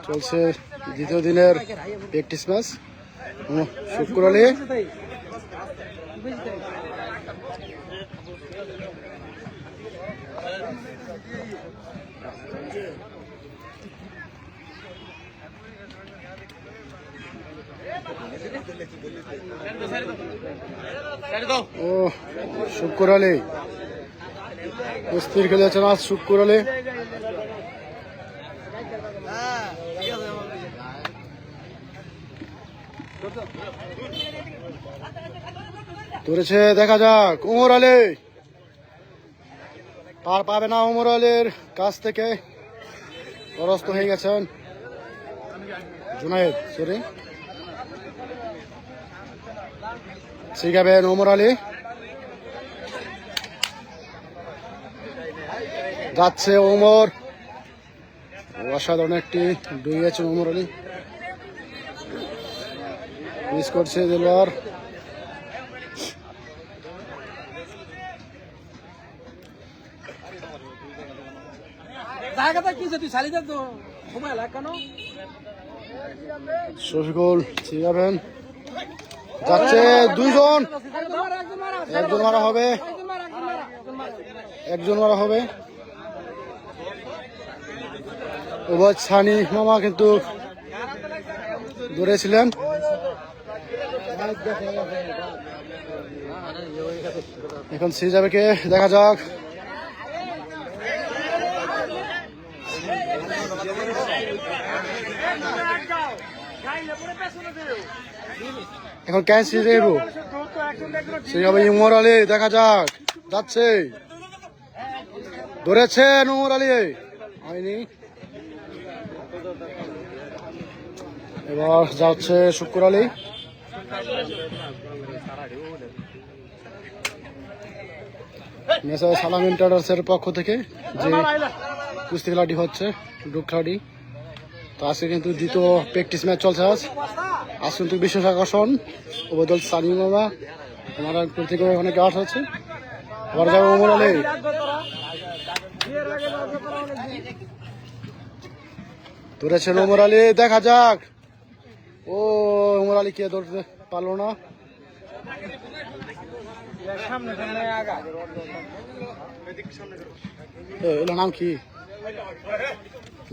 চলছে দ্বিতীয় দিনের প্র্যাকটিস ম্যাচ। শুক্র আলী ও শুক্র আলী কুস্তির খেলেছেন আজ শুক্র আলী। ধরেছে, দেখা যাক। উমর আলী পার পাবে না, উমর আলীর কাছ থেকে পরাস্ত হয়ে গেছেন জুনায়েদ। সরি, শিখাবেন উমর আলী। যাচ্ছে উমর, অসাধারণ একটি ডুইয়েছেন উমর আলী। মিস করছে দিলওয়ার। শফিকুল শিখাবেন, যাচ্ছে দুইজন, একজন মারা হবে, একজন মারা হবে। ওবাদ সানি মামা কিন্তু ধরেছিলেন। এখন সিজাবেকে দেখা যাক। এখন ক্যাচ সিজাবো, সিজাবে উমর আলী। দেখা যাক, যাচ্ছে, ধরেছেন উমর আলী, হয়নি। এবার যাচ্ছে শুক্র আলী। মেসার সালাম এন্টারটেইনমেন্টের পক্ষ থেকে যে কুস্তি খেলাটি হচ্ছে, ডুক খেলাটি, তো আজকে কিন্তু দ্বিতীয় প্র্যাকটিস ম্যাচ চলছে। আজ কিন্তু বিশেষ আকর্ষণ ওবায়দুল সানি মামা, আমাদের থেকে অনেকে আট হচ্ছে। আবার যাবে উমর আলী। ধরেছেন উমর আলী, দেখা যাক। ও উমর আলী কে ধরতে পারলো না। এলো নাম কি?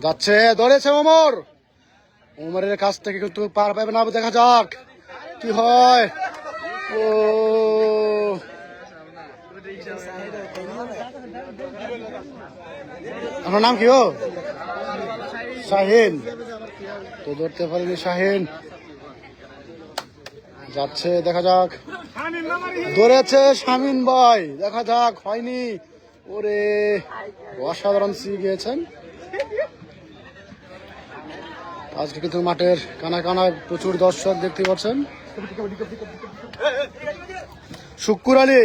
যাচ্ছে, ধরেছে উমর। উমরের কাছ থেকে কিন্তু পার পাবে না, দেখা যাক কি হয়। ও আমার নাম কি? ও শাহিন, তো ধরতে পারেনি শাহিন। যাচ্ছে, দেখা যাক। ধরেছে শামিন ভাই, দেখা যাক, হয়নি। ওরে অসাধারণ গিয়েছেন। আজকে কিন্তু মাঠের কানায় কানায় প্রচুর দর্শক দেখতে পাচ্ছেন। শুক্র আলী,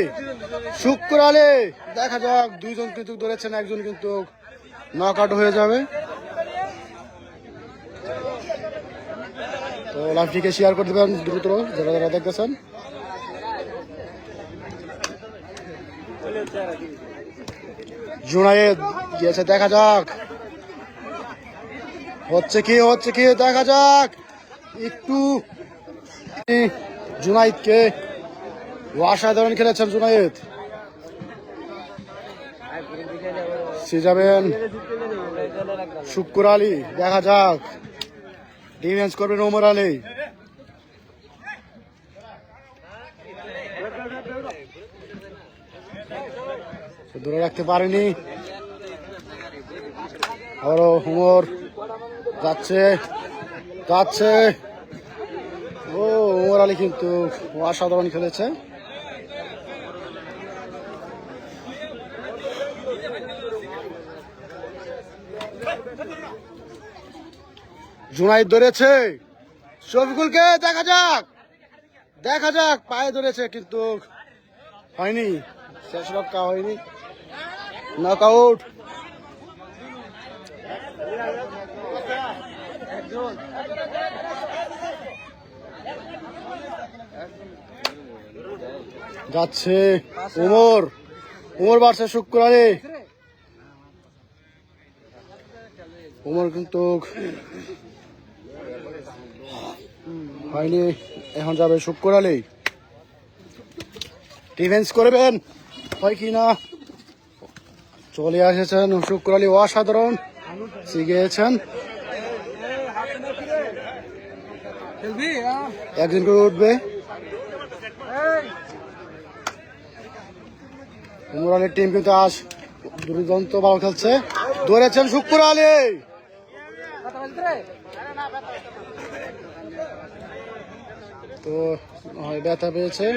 শুক্র আলী, দেখা যাক। দুইজন কিন্তু ধরেছেন, একজন কিন্তু নক আউট হয়ে যাবে। তো লাইভটিকে শেয়ার করে দেবেন দ্রুত যারা যারা দেখতেছেন। জুনায়েদ গিয়েছে, দেখা যাক হচ্ছে কি, হচ্ছে কি, দেখা যাক। একটু জুনায়েদকে অসাধারণ খেলেছেন জুনায়েদ। যাবেন শুক্র আলী, দেখা যাক। ডিফেন্স করবেন ওমর আলী। ধরে রাখতে পারেনি। আরো উমর যাচ্ছে, যাচ্ছে। ও ওমর আলী কিন্তু অসাধারণ খেলেছে। জুনায়েদ ধরেছে শফিকুলকে, দেখা যাক, দেখা যাক। পায়ে ধরেছে কিন্তু হয়নি, শেষ রক্ষা হয়নি, নক আউট। যাচ্ছে উমর, উমর বাড়ছে শুক্র আলী। উমর কিন্তু হয়নি, এখন যাবে শুক্র আলী। ডিফেন্স করবেন হয় কি না, চলে এসেছেন শুক্র আলী, অসাধারণ শিখিয়েছেন। একদিন করে উঠবে উমর আলীর টিম, কিন্তু আজ দুর্দান্ত ভালো খেলছে। ধরেছেন শুক্র আলী, তো ব্যথা পেয়েছে।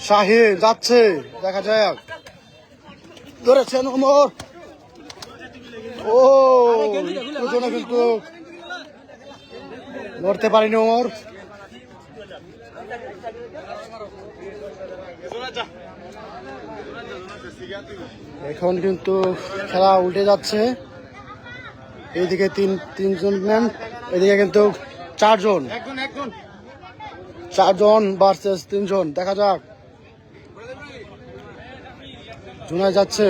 শাহিন যাচ্ছে, দেখা যাক। ধরেছেন উমর, ও দুজনে কিন্তু লড়তে পারিনি উমর। এখন কিন্তু খেলা উল্টে যাচ্ছে, এইদিকে তিনজন ম্যান, এদিকে কিন্তু চারজন ভার্সেস 3 জন। দেখা যাক, জুনায়েদ যাচ্ছে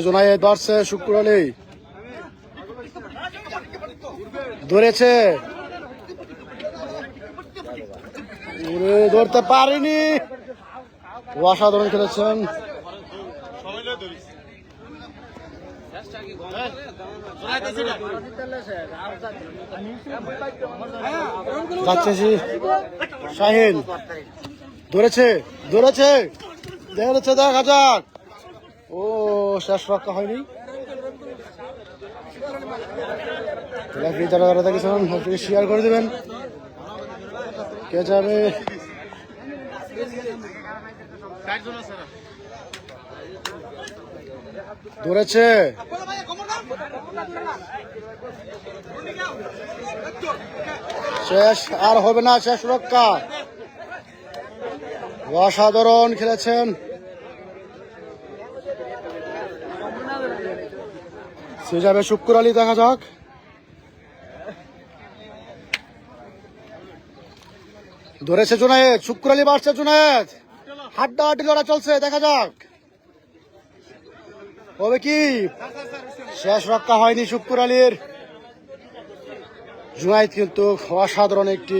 জুনায়েদ ভার্সেস শুক্র আলী। ধরেছে, ধরতে পারিনি, অসাধারণ খেলেছেন। যাচ্ছে শাহিন, ধরেছে দেখা যাক। ও শেষ রক্ষা হয়নি। যারা দেখেছেন শেয়ার করে দেবেন। কে যাবে, ধরেছে, শেষ আর হবে না, শেষ রক্ষা। অসাধারণ খেলেছেন। সে যাবে শুক্র আলী, দেখা যাক। ধরেছে জুনায়েদ, শুক্র আলী বাড়ছে জুনায়েদ, হাড্ডাহাড্ডি লড়াই চলছে, দেখা যাক হবে কি। শেষ রক্ষা হয়নি শুক্র আলীর। জুনায়েদ কিন্তু অসাধারণ একটি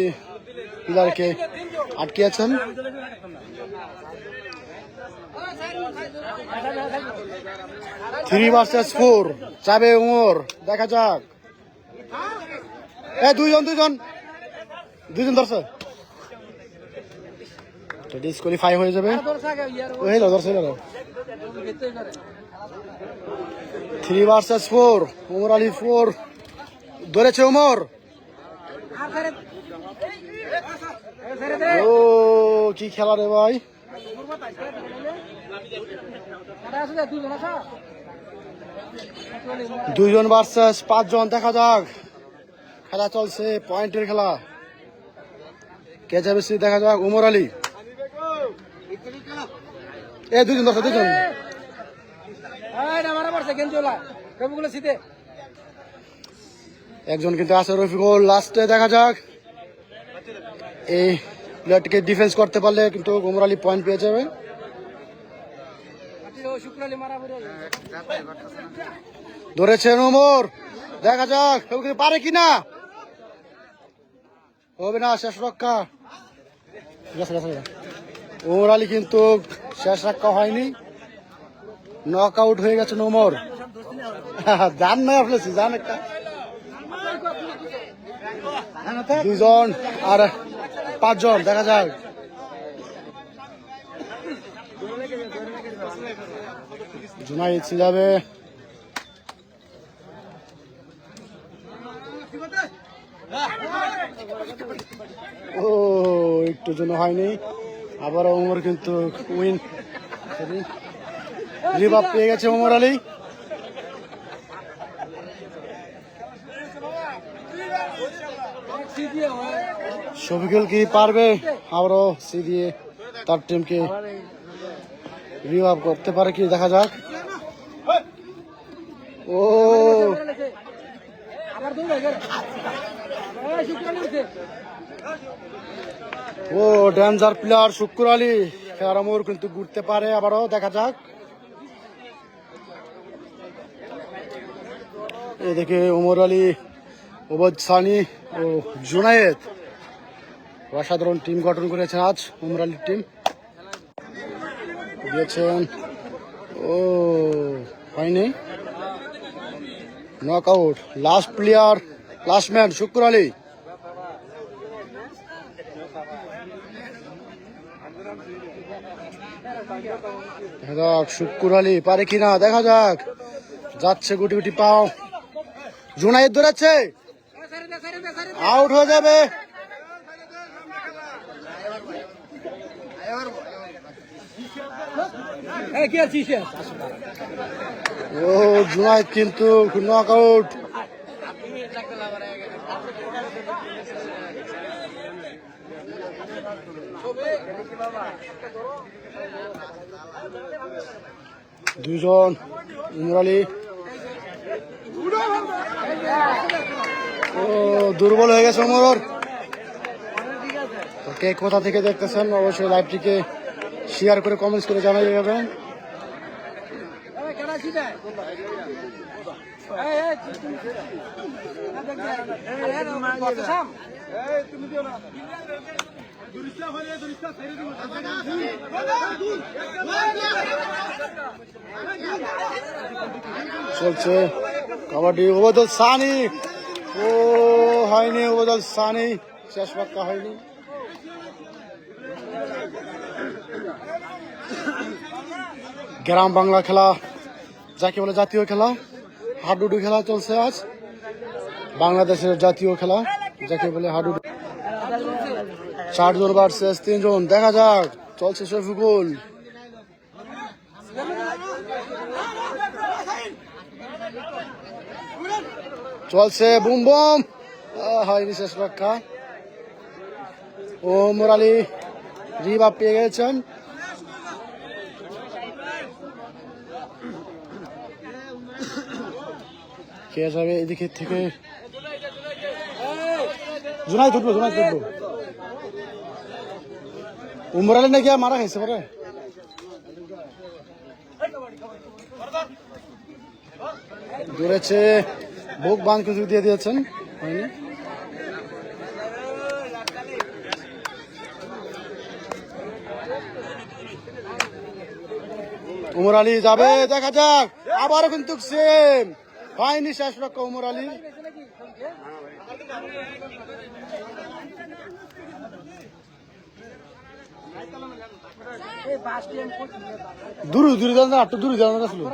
প্লেয়ারকে আটকিয়েছেন। থ্রি ভার্সেস 4 যাবে উমর, দেখা যাক। দুইজন ধরছে, ডিসকোয়ালিফাই হয়ে যাবে। 3 ভার্সেস 4, উমর আলী 4। ধরেছে উমর, ও কি খেলা রে ভাই। 2 জন ভার্সেস 5 জন, দেখা যাক। খেলা চলছে, পয়েন্টের খেলা। কে যাবে দেখা যাক। উমর আলী, 2 জন ধরছে, 2 জন। একজন কিন্তু আছে রফিকুল, লাস্টে দেখা যাক। এই প্লেয়ারটিকে ডিফেন্স করতে পারলে কিন্তু উমর আলী পয়েন্ট পেয়ে যাবে। ধরেছেন উমর, দেখা যাক পারে কিনা, হবে না, শেষ রক্ষা। উমর আলী কিন্তু শেষ রক্ষা হয়নি, নক আউট হয়ে গেছেন উমর। জান না ফেলেছি, জান একটা 2 জন আর 5 জন, দেখা যাক। জুনায়েদ যাবে, ও একটু জন্য হয়নি। আবারও উমর কিন্তু উইন, রিভাব পেয়ে গেছে উমর আলী। শফিকুল কি পারবে আবারও সি দিয়ে তার টিমকে রিভাব করতে পারে কি, দেখা যাক। ও ও ডেঞ্জার প্লেয়ার শুক্র আলী খেলার মোড় কিন্তু ঘুরতে পারে, আবারও দেখা যাক। এদিকে ওমর আলী, ওবায়দ সানি ও জুনায়েদ অসাধারণ টিম গঠন করেছেন আজ। ওমর আলীর টিম দিয়েছেন, ও হয়নি, knock out. Last player, last man শুক্র আলী। দেখা যাক শুক্র আলী পারে কিনা, দেখা যাক। যাচ্ছে গুটি গুটি পাও, জুনায়েদ দৌড়াচ্ছে, আউট হয়ে যাবে। ও জুনায়েদ কিন্তু নক আউট। দুজন, ওমর আলী ও দুর্বল হয়ে গেছে ওমর। তো কে কোথা থেকে দেখতেছেন অবশ্যই লাইভটিকে শেয়ার করে কমেন্টস করে জানিয়ে যাবেন। চলছে কাবাডি, ওবায়দ সানি, ও হয়নি, ওবায়দ সানি শেষ পাক্কা হয়নি। গ্রাম বাংলা খেলা যাকে বলে জাতীয় খেলা, হাডুডু খেলা চলছে আজ। বাংলাদেশের জাতীয় খেলা যাকে বলে হাডুডু। 4 জন ভার্সেস 3 জন, দেখা যাক। চলছে শফিকুল, চলছে বুম বুম, হয়নি শেষ রক্ষা। ওমর আলী রিভাব পেয়ে গেছেন। কে যাবে এদিকে থেকে? জুনায়েদ উঠবো, জুনায়েদ উঠবো। ওমর আলী নাকি মারা খাইছে পরে। দৌড়েছে, বুক বাঁধ কিছু দিয়ে দিয়েছেন, হয়নি। ওমর আলী যাবে, দেখা যাক। আবারও কিন্তু সেম হয়নি শেষ রক্ষা ওমর আলী। দূরে দূরে যান না, একটু দূরে যান না, আসলো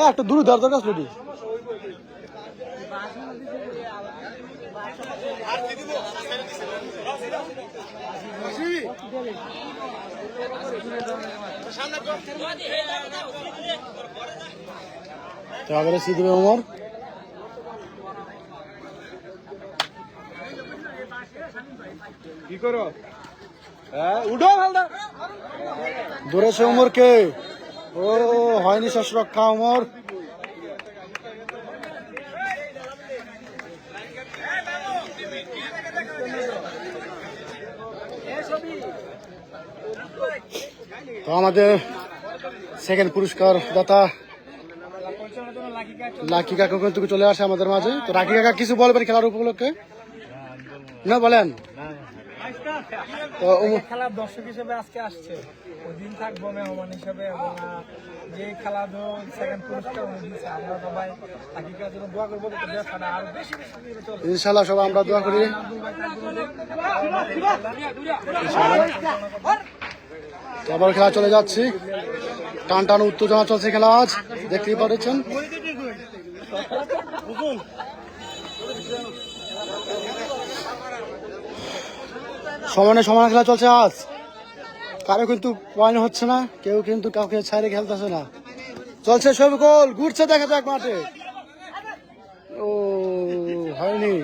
একটু দূরে যাওয়ার দরকার আসলো। তারপরে সিদ্দিক ওমর, কি করো? দৌড়েছে ওমরকে, ও হয়নি শেষ রক্ষা ওমর। তো আমাদের সেকেন্ড পুরস্কার দাতা লাকি কাকা কিন্তু চলে আসে আমাদের মাঝে। তো লাকি কাকা কিছু বলবেন খেলার উপলক্ষে? না বলেন। খেলার দর্শক হিসেবে আজকে আসছে, ওই দিন থাকবো মেহমান হিসেবে, এবং যে খেলা সেকেন্ড পুরস্কার দিয়েছে, আমরা সবাই লাকিকার জন্য দোয়া করবো, আরো বেশি বেশি ইনশাল্লাহ সবাই আমরা দোয়া করি। আবার খেলা চলে যাচ্ছি, টান টান উত্তেজনা চলছে খেলা আজ, দেখতেই পাচ্ছেন। সমানে সমান খেলা চলছে আজ, কারো কিন্তু পয়েন্ট হচ্ছে না, কেউ কিন্তু কাউকে ছাড়ে খেলতেছে না। চলছে শফিকুল, ঘুরছে, দেখা যাক মাঠে। ও হয়নি,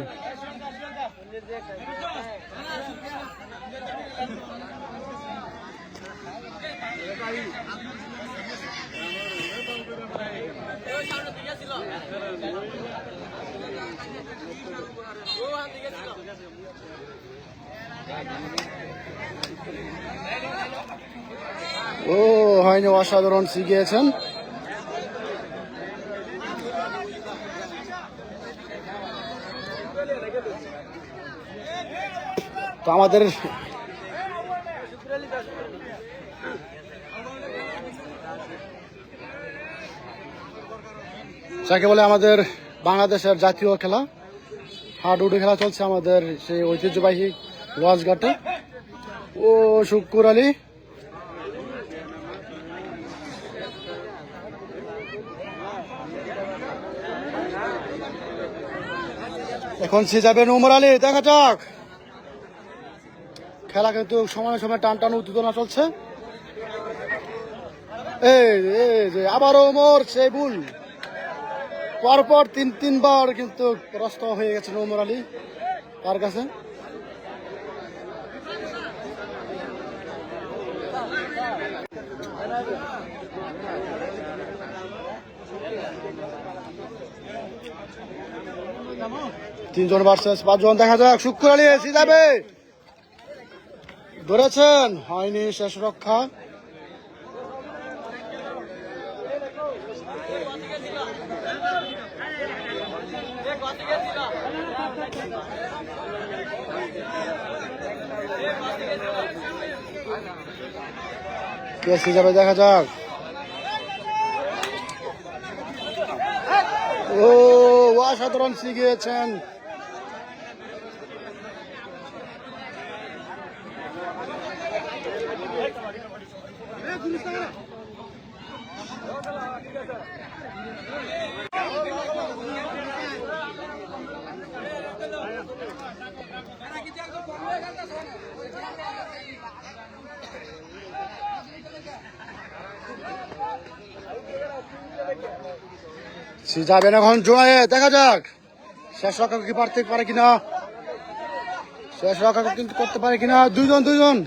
ও হয়নি, অসাধারণ শিখিয়েছেন। তো আমাদের যাকে বলে আমাদের বাংলাদেশের জাতীয় খেলা হাডুডু খেলা চলছে আমাদের সেই ঐতিহ্যবাহী ওয়াজঘাটে। ও শুক্কুর আলী এখন সে যাবেন উমর আলী, দেখা যাক। খেলা কিন্তু সময় সময় টান টান উত্তেজনা চলছে। এই যে আবারও উমর সেই ভুল, পরপর তিনবার কিন্তু পরাস্ত হয়ে গেছেন উমর আলী তার কাছে। তিনজন ভার্সেস পাঁচজন, দেখা যাক। শুক্কুর আলী এসে যাবে, ধরেছেন, হয়নি, শেষ রক্ষা। কে যাবে, দেখা যাক। ও অসাধারণ শিখিয়েছেন। যাবেন এখন জোড়ায়, দেখা যাক শেষ রক্ষা কি পারতে পারে কিনা, শেষ রক্ষা কিন্তু করতে পারে কিনা। দুইজন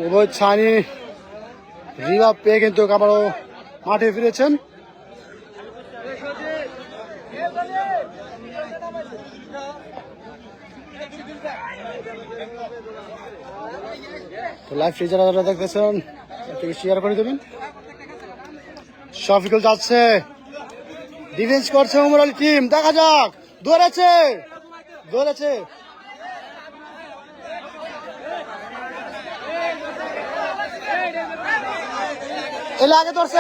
উভয় ছানি রিভাব পেয়ে কিন্তু আবারও মাঠে ফিরেছেন। তো লাইভ যারা দেখতেছেন শেয়ার করে দেবেন। শফিকুল যাচ্ছে, ডিফেন্স করছে উমর আলী টিম, দেখা যাক। ধরেছে আগে ধরছে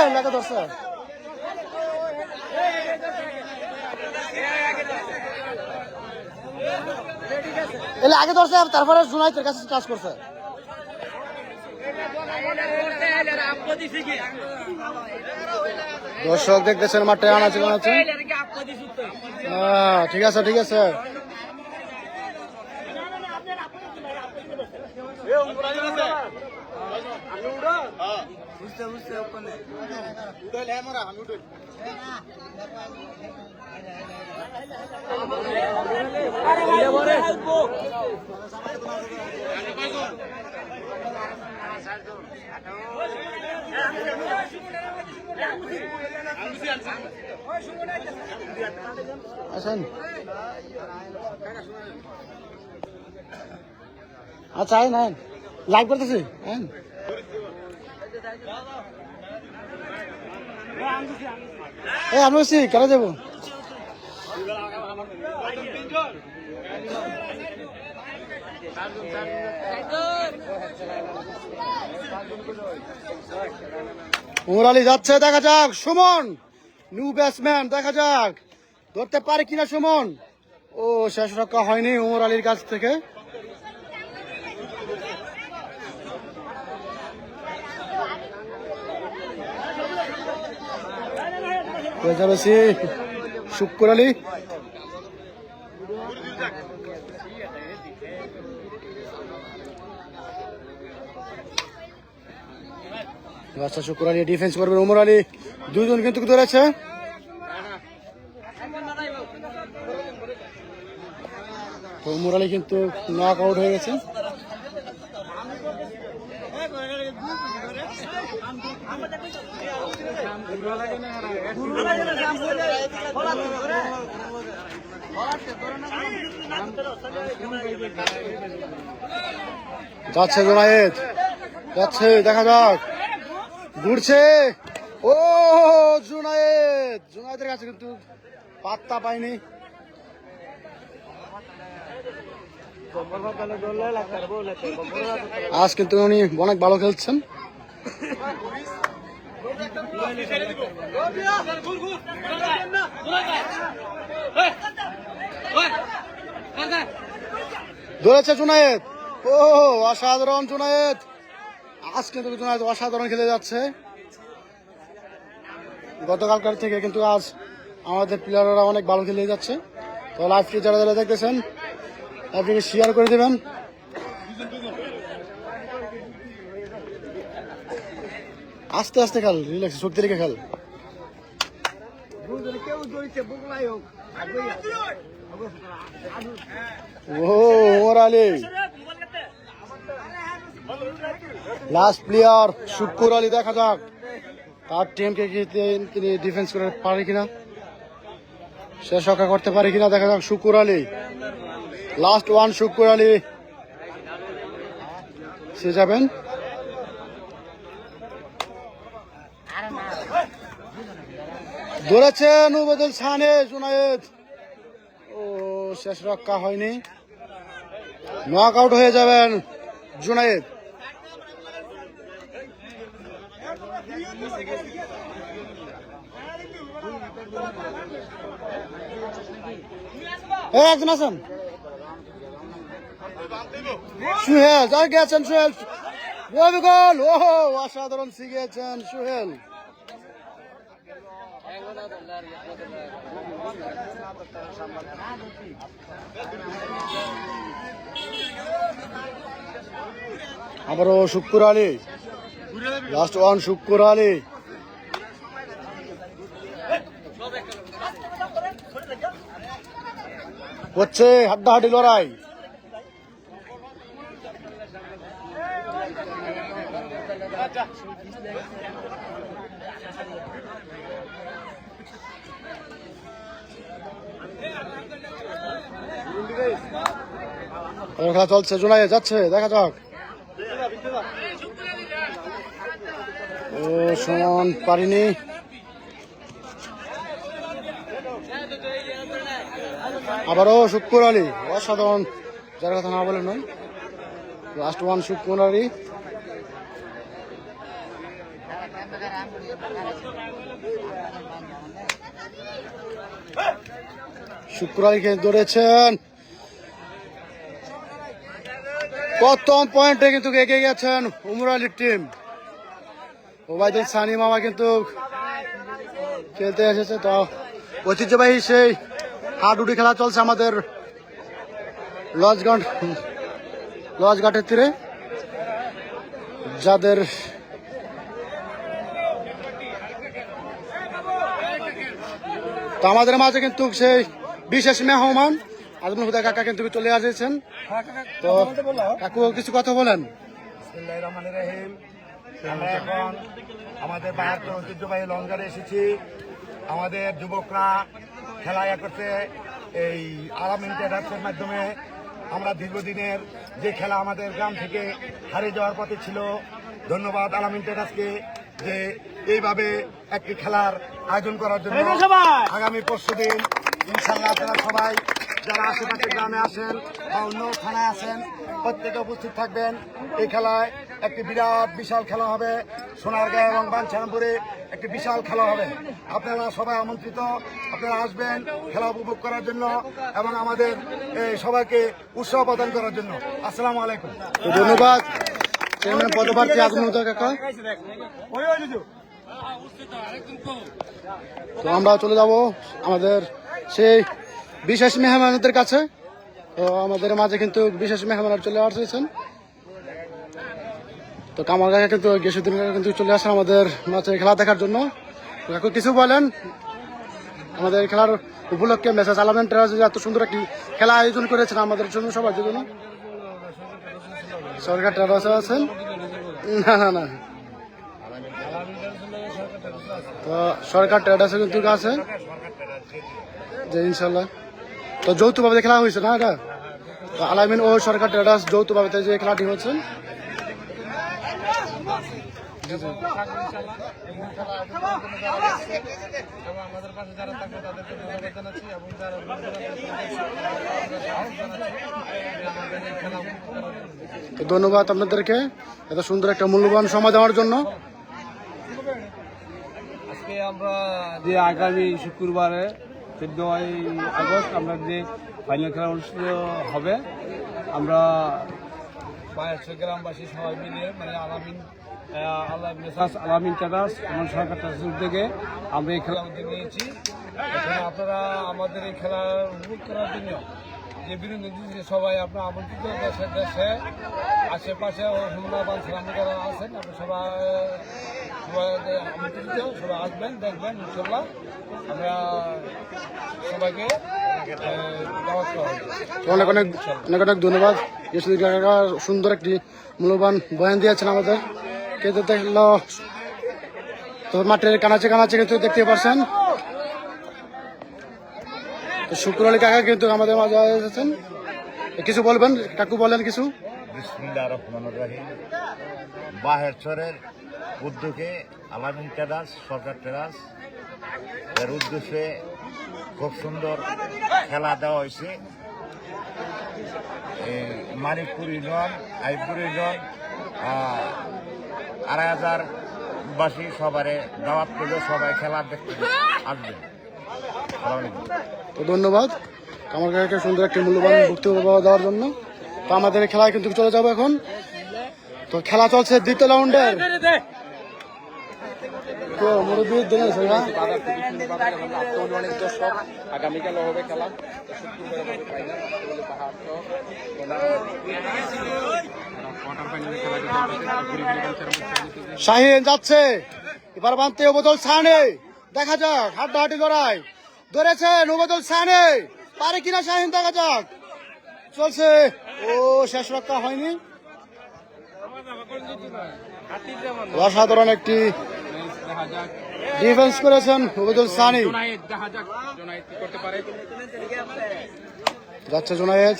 আগে ধরছে, তারপরে জুনাইদের কাছে কাজ করছে। দর্শক দেখতেছেন মাঠে আনাচে ঠিক আছে। আসেন, আচ্ছা আইন লাইভ করতেছি। আমি বলছি কেন যাবো। উমর আলী যাচ্ছে, দেখা যাক। সুমন নিউ ব্যাটসম্যান, দেখা যাক ধরতে পারে কিনা সুমন। ও শেষ রক্ষা হয়নি উমর আলীর কাছ থেকে। শুক্কুর আলী শুক্কুর আলী ডিফেন্স করবেন। উমর আলী দুজন কিন্তু ধরেছে। উমর আলী কিন্তু নক আউট হয়ে গেছে। যাচ্ছে জুনায়েদ, যাচ্ছে, দেখা যাক, ঘুরছে। ও জুনায়েদ, জুনায়েদের কাছে কিন্তু পাত্তা পায়নি। আজ কিন্তু উনি অনেক ভালো খেলছেন। ধরেছে জুনায়েদ, ও অসাধারণ জুনায়েদ, আজ কিন্তু জুনায়েদ অসাধারণ খেলে যাচ্ছে। গতকালকার থেকে কিন্তু আজ আমাদের প্লেয়াররা অনেক ভালো খেলে যাচ্ছে। তো লাইভটি যারা যারা দেখতেছেন লাইভটিকে শেয়ার করে দেবেন। আস্তে আস্তে খেল, রিল্যাক্স, শক্তি রেখে খেল। ও ওমর আলী, লাস্ট প্লেয়ার শুক্কুর আলী, দেখা যাক তার টিমকে তিনি ডিফেন্স করে পারে কিনা, শেষ রক্ষা করতে পারে কিনা, দেখা যাক। শুক্কুর আলী, লাস্ট ওয়ান, শুক্কুর আলী সে যাবেন। ধরেছেন উবাইদুল সানে, জুনায়েদ, ও শেষ রক্ষা হয়নি, নক আউট হয়ে যাবেন জুনায়েদ। একজন আছেন সুহেল, যা গেছেন সুহেল, গোল, ও অসাধারণ শিখেছেন সুহেল। আবারও শুক্কুর আলী, লাস্ট ওয়ান, শুক্কুর আলী। হচ্ছে হাড্ডাহাড্ডি লড়াই। খেলা চলছে, জুনায়েদ যাচ্ছে, দেখা যাক। ও সমান পারিনি, আবারও শুক্কুর আলী, অসাধারণ, যার কথা না বলে নয়। Last one, Shukkur Ali. শুক্কুর আলীকে ধরেছেন, প্রথম পয়েন্টে কিন্তু এগিয়ে গেছেন উমর আলীর টিম। ওবাইদুল সানি মামা কিন্তু খেলতে এসেছে। তো ঐতিহ্যবাহী সেই হাডুডি খেলা চলছে আমাদের লজঘাটের তীরে, যাদের তো আমাদের মাঝে কিন্তু সেই বিশেষ মেহমান আজমল হুদা কাকা কিন্তু চলে আসেছেন। তো কাকু কিছু কথা বলেন। আমরা এখন আমাদের বাহাত্তর ঐতিহ্যবাহী লঞ্চারে এসেছি। আমাদের যুবকরা খেলা করতে এই আলামিন ট্রেডার্সের মাধ্যমে আমরা দীর্ঘদিনের যে খেলা আমাদের গ্রাম থেকে হারিয়ে যাওয়ার পথে ছিল। ধন্যবাদ আলামিন ট্রেডার্সকে যে এইভাবে একটি খেলার আয়োজন করার জন্য। আগামী পরশুদিন ইনশাল্লাহ আপনারা সবাই যারা আশেপাশের গ্রামে আসেন বা অন্য থানায় আসেন প্রত্যেকে উপস্থিত থাকবেন। এই খেলায় একটি বিশাল খেলা হবে। সোনারগাঁ এবং বাঞ্ছারামপুরে একটি বিশাল খেলা হবে। আপনারা সবাই আমন্ত্রিত, আপনারা আসবেন খেলা উপভোগ করার জন্য এবং আমাদের সবাইকে উৎসাহ প্রদান করার জন্য। আসসালামু আলাইকুম। ধন্যবাদ চেয়ারম্যান পদপ্রার্থী আজমল হুদা কাকা। তো আমরা চলে যাব আমাদের সেই বিশেষ মেহমানদের কাছে। তো আমাদের মাঝে কিন্তু বিশেষ মেহমান চলে আসছেন। তো কামাল কাকা কিন্তু গেসুদ্দিন কাকা কিন্তু চলে আসেন আমাদের মাঝে খেলা দেখার জন্য। কাকু কিছু বলেন আমাদের খেলার উপলক্ষে, মেসেজ আলামিন ট্রেডার্স এত সুন্দর একটি খেলা আয়োজন করেছেন আমাদের জন্য, সবার জন্য। সরকার ট্রেডার্স আছেন, না না না তো সরকার ট্রেডার্সে কিন্তু আছে যে ইনশাল্লাহ। তো যৌথভাবে খেলা হয়েছে না এটা, তো আলামিন ও সরকার ট্রেডার্স যৌথভাবে যে খেলাটি হচ্ছে। আমাদের পাশে যারা থাকবে তাদেরকে ধন্যবাদ জানাচ্ছি এবং যারা আমাদের এই খেলা তো ধন্যবাদ আপনাদেরকে এত সুন্দর একটা মূল্যবান সময় দেওয়ার জন্য। আজকে আমরা যে আগামী শুক্রবারে 14ই আগস্ট আমরা যে ফাইনাল খেলা অনুষ্ঠিত হবে, আমরা বায়ারছড়ি গ্রামবাসী সবাই মিলে মানে আলামিন ট্রেডার্স এবং সরকার ট্রেডার্সের উদ্যোগে আমরা এই খেলা উদ্যোগ নিয়েছি। এখানে আপনারা আমাদের এই খেলা উপভোগ করার জন্য যে বিনোদন দিচ্ছে সবাই আপনার আমন্ত্রিত, দেশে দেশে আশেপাশে ও হুমনাবান সালামি যারা আছেন আপনি সবাই আমন্ত্রিত, সবাই আসবেন দেখবেন ইনশাল্লাহ। আমরা সবাইকে দাওয়াত করা হবে। অনেক অনেক অনেক অনেক ধন্যবাদ। ইসলাম কাকা সুন্দর একটি মূল্যবান বয়ান দিয়েছেন আমাদের। কিন্তু দেখলো তো মাঠের কানাচে কানাচে কিন্তু দেখতে পারছেন। তো শুক্র আলী কাকা কিন্তু আমাদের মাঝে এসেছেন, কিছু বলবেন কাকু, বলেন কিছু। বিসমিল্লাহির রহমানির রহিম। বাহেরচরের উদ্যোগে আলামিন ট্রেডার্স সরকার ট্রেডার্স এর উদ্দেশ্যে খুব সুন্দর খেলা দেওয়া হয়েছে। মানিকপুর ইউনিয়ন, আইপুর ইউনিয়ন, 2,500 বাসী সবারে দাওয়াত করলে সবাই খেলা দেখতে আসবে। তো ধন্যবাদ কামাল কাকাকে সুন্দর একটি মূল্যবান বক্তব্য দেওয়ার জন্য। তো আমাদের খেলায় কিন্তু চলে যাবো এখন। তো খেলা চলছে দ্বিতীয় রাউন্ডের। আগামীকাল হবে খেলা। শাহিন যাচ্ছে এবার বানতে ওবদল সানে, দেখা যাক হাড্ডাহাড্ডি লড়াই ধরেছেন ওবদল সানে, পারে কিনা শাহিন, দেখা যাক। চলছে, ও শেষ রক্ষা হয়নি। অসাধারণ একটি ডিফেন্স করেছেন ওবদুল সানি। যাচ্ছে জুনায়েদ,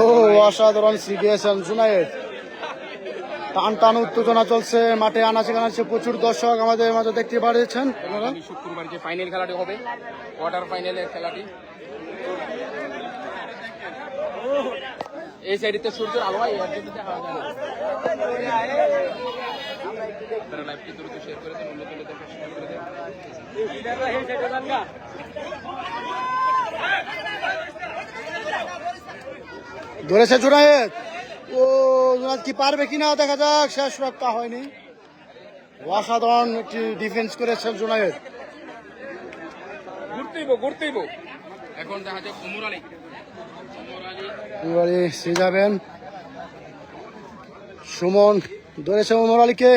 ও অসাধারণ শিখিয়েছেন জুনায়েদ। টান টান উত্তেজনা চলছে মাঠে, আনাচে কানাচে প্রচুর দর্শক আমাদের মাঝে দেখতে পাচ্ছেন আপনারা। শুক্রবার যে ফাইনাল খেলাটি হবে, কোয়ার্টার ফাইনালের খেলাটি, এই সাইডে সূর্যের আলো হয়, এর জন্য দেখা যায় না। তারা লাইভটি দ্রুত শেয়ার করে দেন, অন্য তুলে দেখে শেয়ার করে দেন। ধরেছে জুনায়েদ, ও জুনায়েদ কি পারবে কিনা দেখা যাক, শেষ রক্ষা হয়নি। অসাধারণ একটি ডিফেন্স করেছেন জুনায়েদ। ঘুরতেইব এখন দেখা যাক উমর আলী যাবেন। সুমন ধরেছে উমর আলীকে,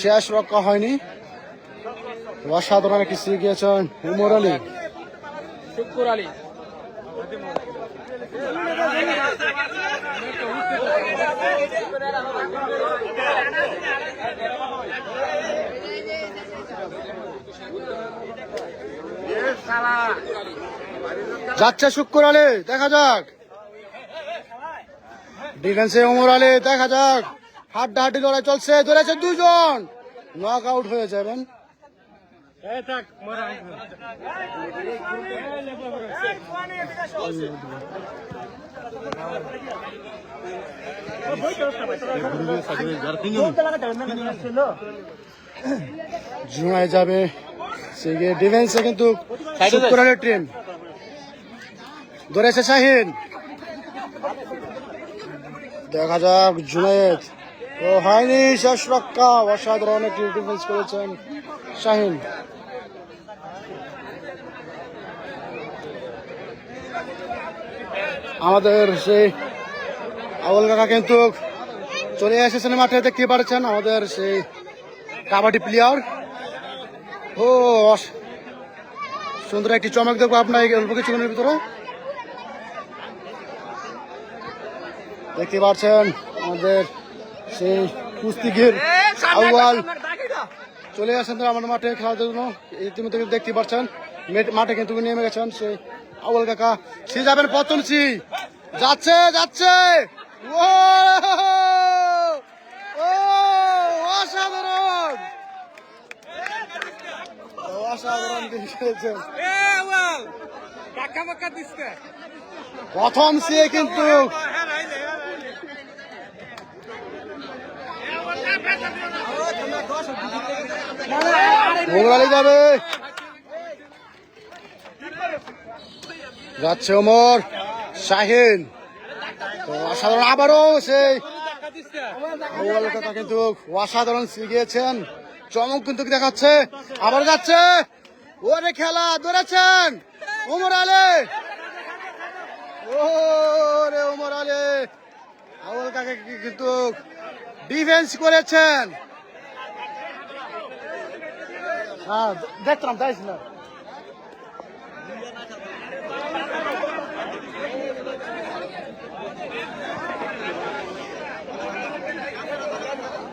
শেষ রক্ষা হয়নি। অসাধারণ একটি শিখিয়েছেন উমর আলী। শুক্র আলী যাচ্ছে শুক্র আলী, দেখা যাক ডিফেন্সে উমর আলী, দেখা যাক হাড্ডাহাড্ডি লড়াই চলছে। ধরেছে দুজন, নক আউট হয়ে যাবেন। জুনায় যাবে ডিফেন্সে কিন্তু শুক্র আলীর টিম। ধরেছে শাহিন, দেখা যাক জুনায়েদ, ও হয়নি, শেষ রক্ষা। অসাধারণ একটি ডিফেন্স করেছেন শাহিন। আমাদের সেই আউল কাকা কিন্তু চলে এসেছেন মাঠে, দেখতে পাচ্ছেন আমাদের সেই কাবাডি প্লেয়ার। ও সুন্দর একটি চমক দেখবো আপনার অল্প কিছুক্ষণের ভিতরে। দেখতে পাচ্ছেন আমাদের সেই কুস্তিগির আউয়াল চলে আসেন তারা আমাদের মাঠে খেলার জন্য। ইতিমধ্যে কিন্তু দেখতে পাচ্ছেন মাঠে কিন্তু নেমে গেছেন সেই আউয়াল কাকা। সে যাবেন পতনসি, যাচ্ছে যাচ্ছে, ও ও অসাধারণ অসাধারণ খেলেছেন প্রথম সে কিন্তু ওমর আলী যাবে, যাচ্ছে ওমর শাহিন। তো অসাধারণ আবারও সেই আউয়াল কাকা কিন্তু অসাধারণ শিখিয়েছেন, চমক কিন্তু দেখাচ্ছে। আবার যাচ্ছে, ওরে খেলা ধরেছেন ওমর আলী, ওরে ওমর আলী আউয়াল কাকা কিন্তু ডিফেন্স করেছেন। হ্যাঁ দেখলাম, তাই না?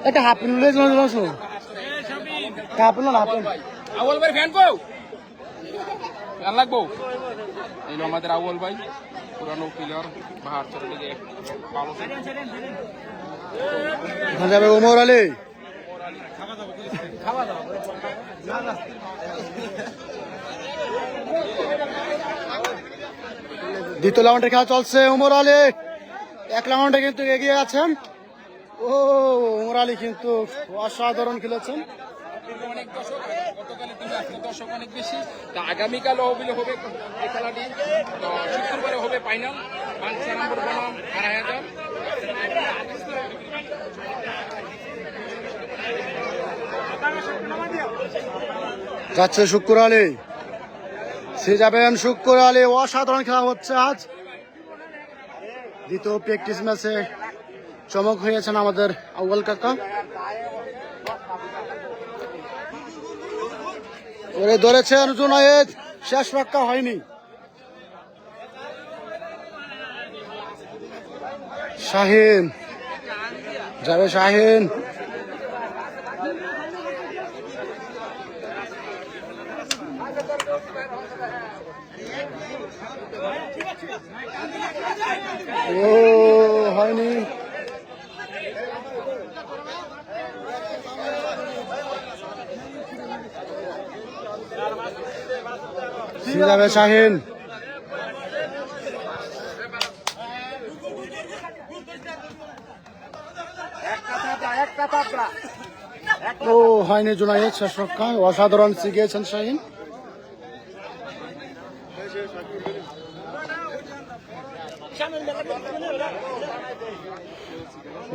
একটা হাফ মিনিট আউয়াল ভাই ফ্যান কো গান লাগবো। এই আমাদের আউয়াল ভাই পুরানো প্লেয়ার বাহার চলে গিয়ে ভালো যাবে ওমর আলী। দ্বিতীয় রাউন্ডে খেলা চলছে। ওমর আলী 1 রাউন্ডে কিন্তু এগিয়ে আছেন। ও ওমর আলী কিন্তু অসাধারণ খেলেছেন। অনেক দর্শক, গতকালের দিনে আজকে দর্শক অনেক বেশি। তা আগামীকালও হবে এই খেলাটি। তো শুক্রবারে হবে ফাইনাল, 5 নম্বর বনাম 2,500। যাচ্ছে শুক্র আলী, সে যাবেন শুক্র আলী। অসাধারণ খেলা হচ্ছে আজ। দ্বিতীয় প্র্যাকটিস ম্যাচে চমক হয়েছেন আমাদের আউয়াল কাকা। ওরে ধরেছেন জুনায়েদ, শেষ রক্ষা হয়নি। শাহিন যাবে, শাহিন ও হয়নি। যাবে শাহিন, ও হয়নি জুনায়েদ, শেষ রক্ষা। অসাধারণ শিখিয়েছেন শাহিন।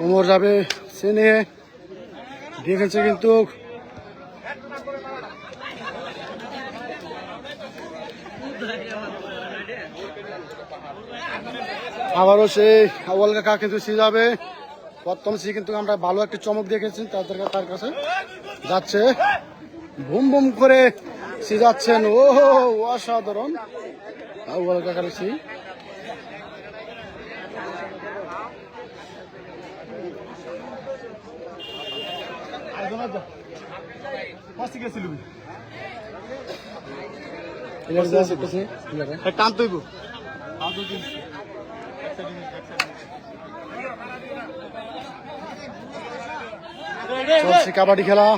ওমর যাবে সে নিয়ে ডিফেন্সে কিন্তু আবারও সেই আউয়াল কাকা কিন্তু সে যাবে প্রথম সে কিন্তু আমরা ভালো একটা চমক দেখেছি তার কাছে। যাচ্ছে বুম বুম করে সে যাচ্ছেন, ও অসাধারণ আউয়াল কাকার সে। টান তৈব চলছে কাবাডি খেলা,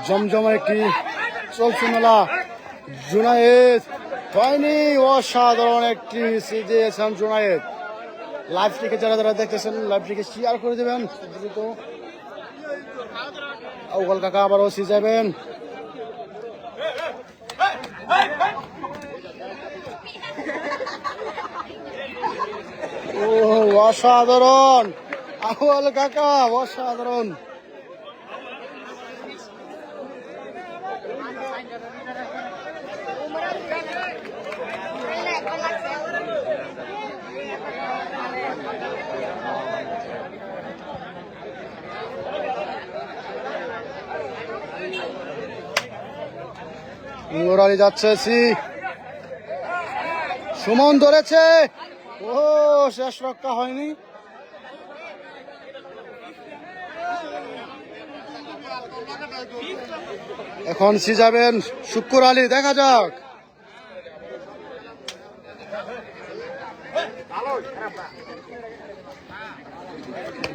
জমজমের একটি চলছে মেলা। জুনায়েদ হয়নি, অসাধারণ একটি সিজিয়েছেন জুনায়েদ। লাইভটিকে যারা যারা দেখতেছেন লাইভটিকে শেয়ার করে দেবেন দ্রুত। আউয়াল কাকা আবারও সিজাবেন, ও অসাধারণ আউয়াল কাকা, অসাধারণ। ওমর আলী যাচ্ছে, সুমন ধরেছে, ও শেষ রক্ষা হয়নি। এখন সি যাবেন শুক্কুর আলী, দেখা যাক।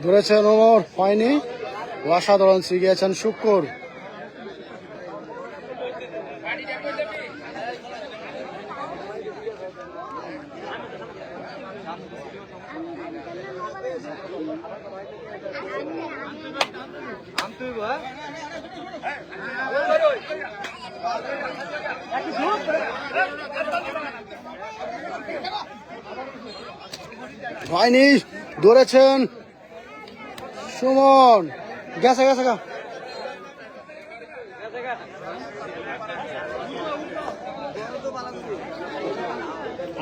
ধরেছেন ওমর, হয়নি। অসাধারণ সি গিয়েছেন শুক্কুর। হয়নি, ধরেছেন সুমন, গেছে গেছে গা।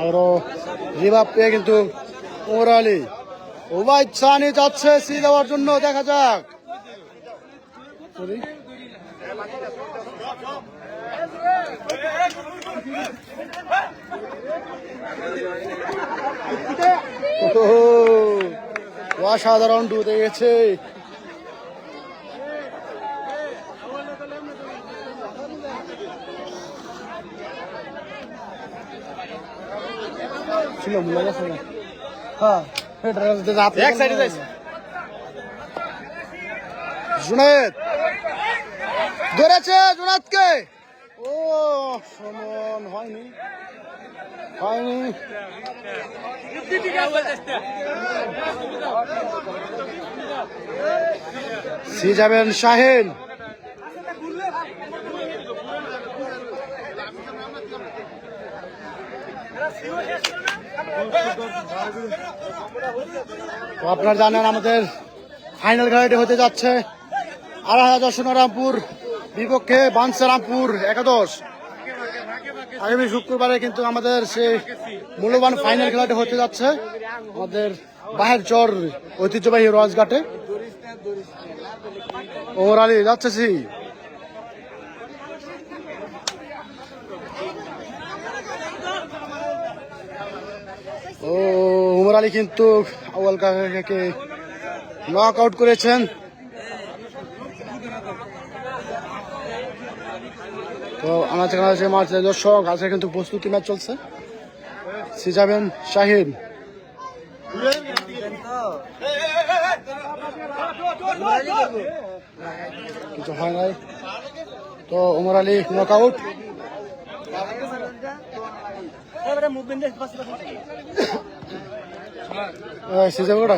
আরো রিভাব পেয়ে কিন্তু ওমর আলী। ওবায়দ সানি যাচ্ছে সি দেওয়ার জন্য, দেখা যাক। অসাধারণ ডুবে গেছে। ছিল মনে গেছে না। হ্যাঁ, জুনায়েদ ধরেছে জুনায়েদকে। ও সমান হয়নি, হয়নি। সি যাবেন শাহিন। তো আপনারা জানেন আমাদের ফাইনাল খেলাটি হতে যাচ্ছে আড়াইহাজার সোনারামপুর বিপক্ষে বাঞ্ছারামপুর একাদশ। আগামী শুক্রবারে কিন্তু আমাদের সেই মূল্যবান ফাইনাল খেলাটি হতে যাচ্ছে আমাদের বাহের চর ঐতিহ্যবাহী রজঘাটে। ওমর আলী যাচ্ছে সি। ও ওমর আলী কিন্তু আউয়াল কাকাকে নক আউট করেছেন। তো আমাদের যে মাঠ দর্শক আজকে কিন্তু প্রস্তুতি ম্যাচ চলছে। সি যাবেন শাহিন। কিছু হয় নাই, তো ওমর আলী নক আউট। সি যাবে ওটা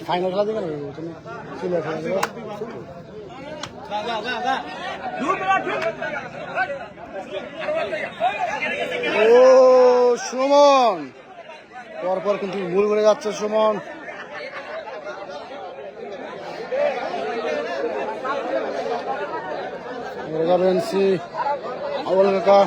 ফাইনাল খেলা দেবে তুমি খেলা দেবে। ও সুমন পরপর কিন্তু ভুল করে যাচ্ছে সুমন। যাবেন সি আউয়াল কাকা।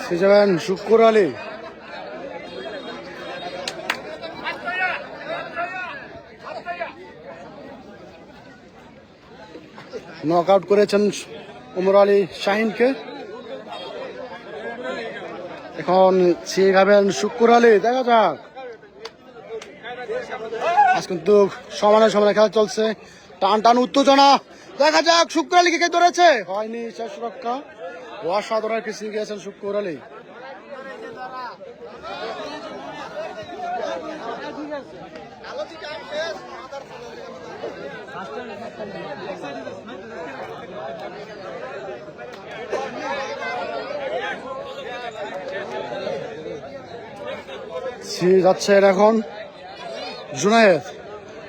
সে যাবেন শুক্কুর আলী। নক আউট করেছেন ওমর আলী শাহিনকে। এখন সে খাবেন শুক্কুর আলী, দেখা যাক। আজ কিন্তু সমানে সমানে খেলা চলছে, টান টান উত্তেজনা। দেখা যাক শুক্কুর আলীকে কে ধরেছে, হয়নি। শেষ রক্ষা, অসাধারণ কিছু গিয়েছেন শুক্কুর আলী। যাচ্ছেন এখন জুনায়েদ।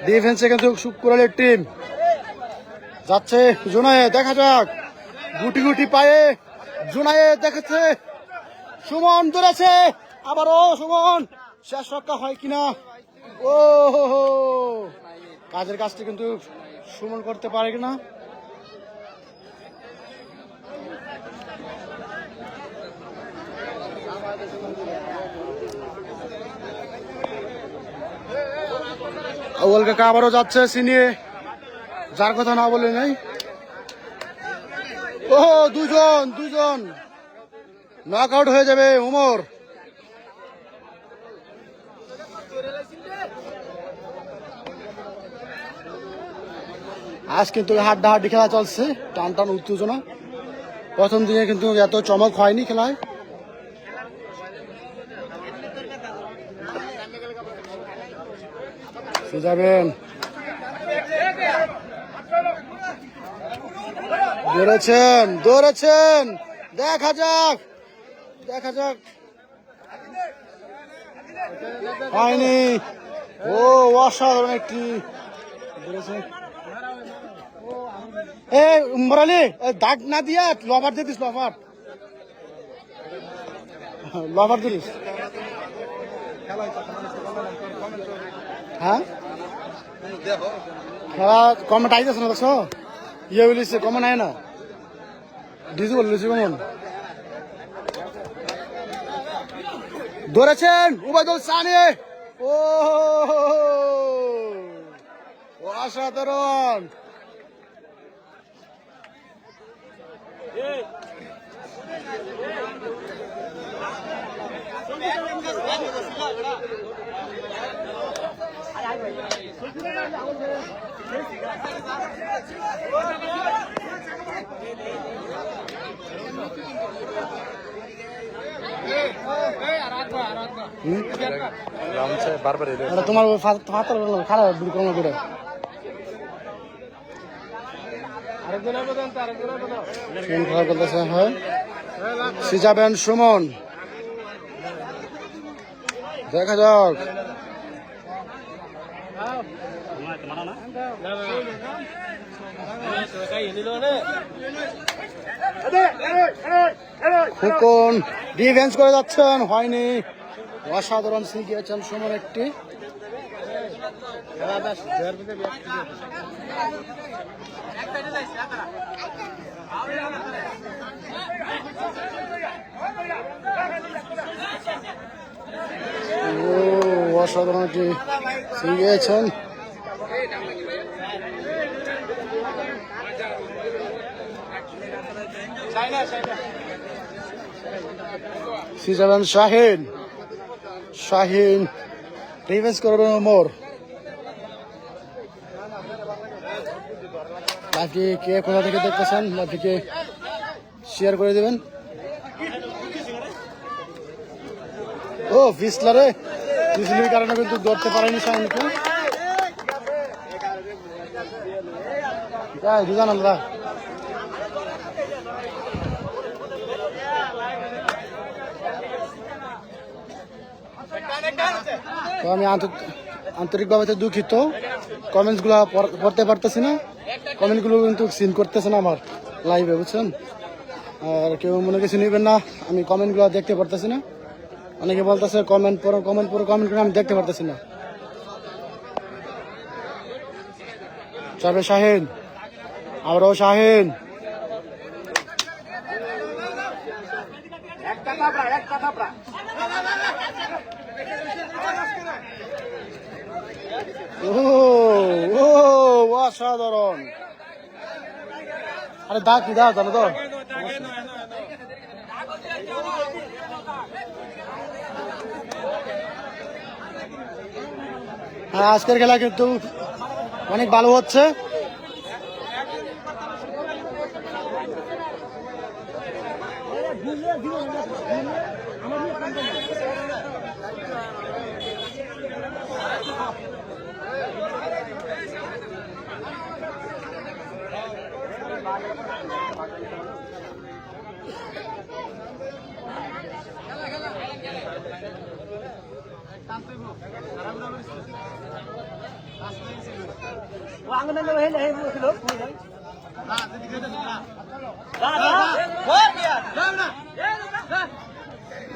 ডিফেন্সে কিন্তু শুক্কুর আলীর টিম যাচ্ছে। জুনায়েদ, দেখা যাক। গুটি গুটি পায়ে জুনায়েদ দেখাচ্ছে। সুমন ধরেছে, আবারও সুমন। শেষ রক্ষা হয় কিনা। ও হো, কাজের কাজটি কিন্তু সুমন করতে পারে কিনা। আউয়াল কাকা আবারও যাচ্ছে সিনিয়ে, যার কথা না বলে নাই। ও দুজন নক আউট হয়ে যাবে উমর। আজ কিন্তু হাড্ডাহাড্ডি খেলা চলছে, টান টান উত্তেজনা। প্রথম দিনে কিন্তু এত চমক হয়নি খেলায়। যাবেন দৌড়েছেন, দেখা যাক হয়নি। ও অসাধারণ একটি মরালি দাগ না দিয়া লভার দিয়ে দিস, লভার দিস। হ্যাঁ খেলা কমেন্ট আইতেছে না, দেখছো ইয়ে বলিছে কমেন্ট আয় না, ডিজি বলিছি কমন। ধরেছেন উবাইদুল সানি, ও অসাধারণ। তোমার খারাপ বিক্রম করে সিজাবেন সুমন, দেখা যাক। খুকন ডিফেন্স করে যাচ্ছেন, হয়নি। অসাধারণ শিখিয়েছেন সুমন একটি। অসাধারণ একটি শিখিয়েছেন। সিজাবেন শাহিন ডিফেন্স করবেন ওমর। লাইভটি কে কোথা থেকে দেখতেছেন লাইভটিকে শেয়ার করে দেবেন। ও ফিসলারে ফিসলির কারণে কিন্তু ধরতে পারেনি শাহিনকে। দুজন আমরা তো আমি আন্তরিকভাবে দুঃখিত, কমেন্টস গুলো পড়তে পারতেছি না, কমেন্ট গুলো কিন্তু সিন করতেছে না আমার লাইভে, বুঝছেন। আর কেউ মনে কিছু নেবেন না, আমি কমেন্ট গুলো দেখতে পারতেছি না। অনেকে বলতেছে কমেন্ট করে আমি দেখতে পারতেছি না। যাবে শাহিন, আবারও শাহিন, অসাধারণ। আরে দাও কি দাও জানো তো। হ্যাঁ আজকের খেলা কিন্তু অনেক ভালো হচ্ছে।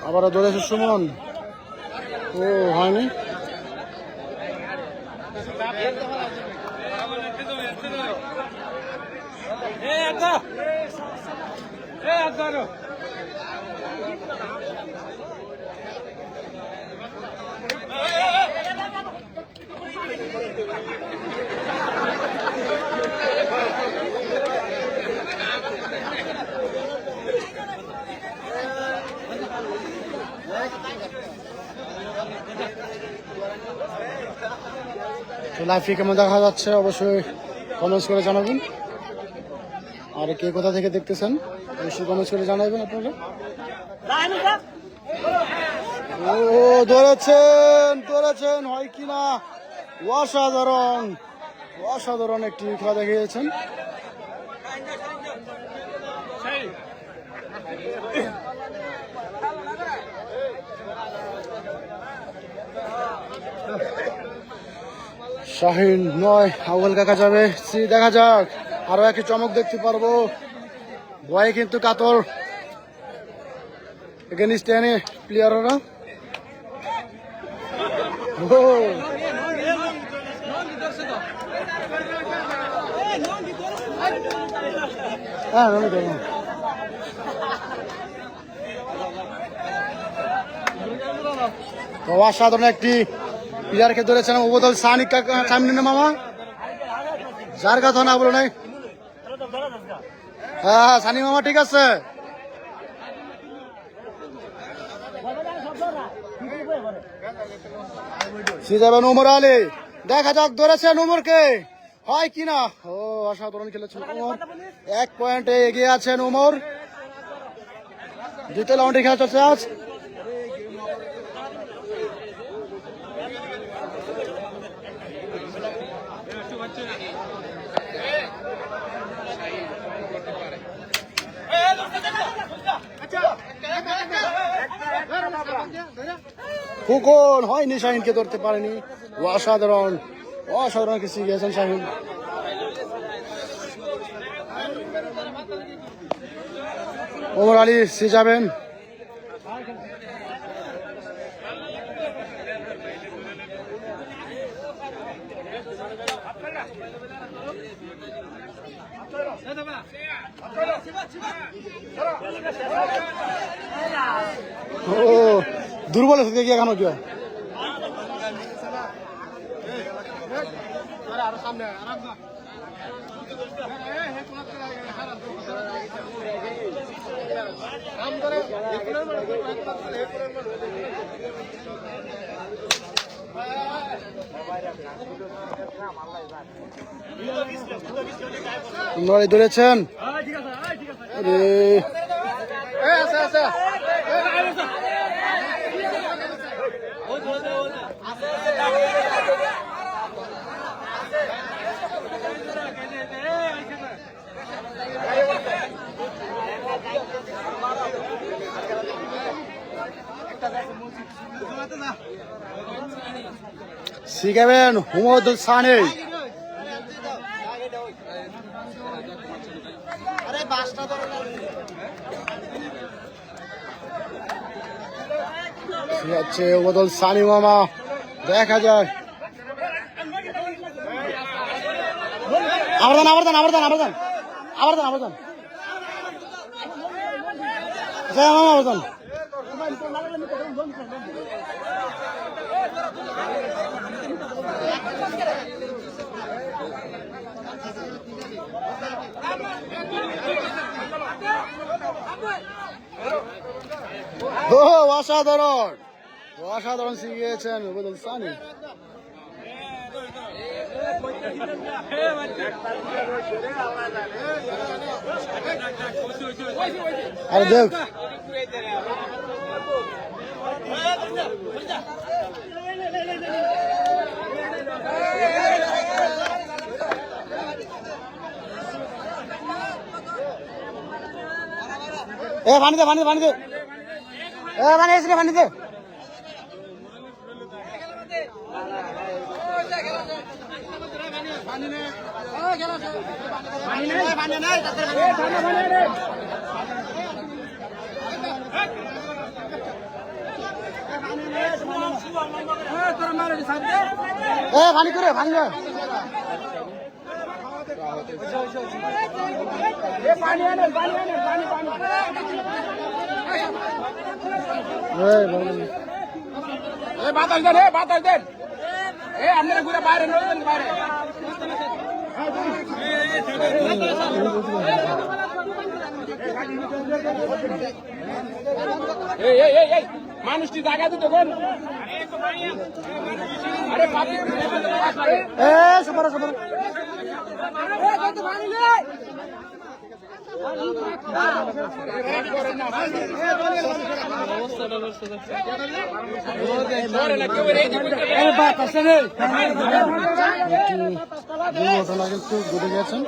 আবারও ধরেছে সুমন, ও হয়নি। লাইভটি কেমন দেখা যাচ্ছে অবশ্যই কমেন্টস করে জানাবেন। আর কে কোথা থেকে দেখতেছেন অবশ্যই কমেন্টস করে জানাবেন আপনারা। ও ধরেছেন হয় কিনা, অসাধারণ একটি খেলা দেখিয়েছেন। শাহিন 9, আউয়াল কাকা যাবে। দেখা যাক আরো একটি চমক দেখতে পারবো। ভয়ে কিন্তু কাতর এগেনিস্ট এনে প্লেয়াররা। অসাধারণ একটি প্লেয়ারকে ধরেছেন ওবদল সানি সামনে মামা, যার কথা না বলো নাই। হ্যাঁ সানি মামা ঠিক আছে। যাবেন উমর আলী, দেখা যাক ধরেছেন উমরকে হয় কিনা। ও অসাধারণ খেলেছেন উমর, 1 পয়েন্টে এগিয়ে আছেন উমর। দ্বিতীয় রাউন্ডে খেলা চলছে আজ। ফুকন হয়নি, শাহিনকে ধরতে পারেনি। অসাধারণ কিছু গিয়েছেন শাহিন। ওমর আলী সি যাবেন। ও দুর্বল হতে গিয়ে কেন কেউ ধরেছেন। শিখাবেন হুমদুল সানি। ঠিক আছে ওবদল সানি মামা, দেখা যায়। আবর্তন অসাধারণ শিখিয়েছেন ওবদল সানি। আরে দেখ পানি দে পানি দে। পানি করে পানি দে। বাতাস দেন আপনারা ঘুরে বাইরে নড়বেন বাইরে। মানুষটি জায়গা দিতে আরে পাবি এ সবার সবার দুর্ঘটনা কিন্তু ঘটে গেছেন।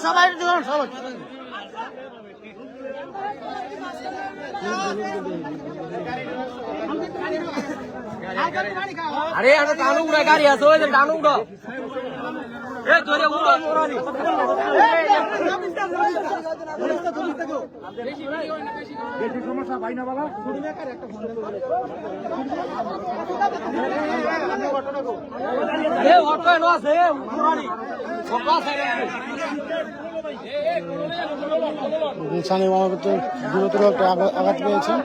সবাই সবাই আরে আমি টানু উড়া গাড়ি আছে ওই যে টানু উড়ো এ ধরে উড়ো মোরানি বেশি সমস্যা ভাই না বাবা এ অটো এনো আছে মোরানি অটো আছে সানি মামা কিন্তু গুরুতর একটা আঘাত পেয়েছেন।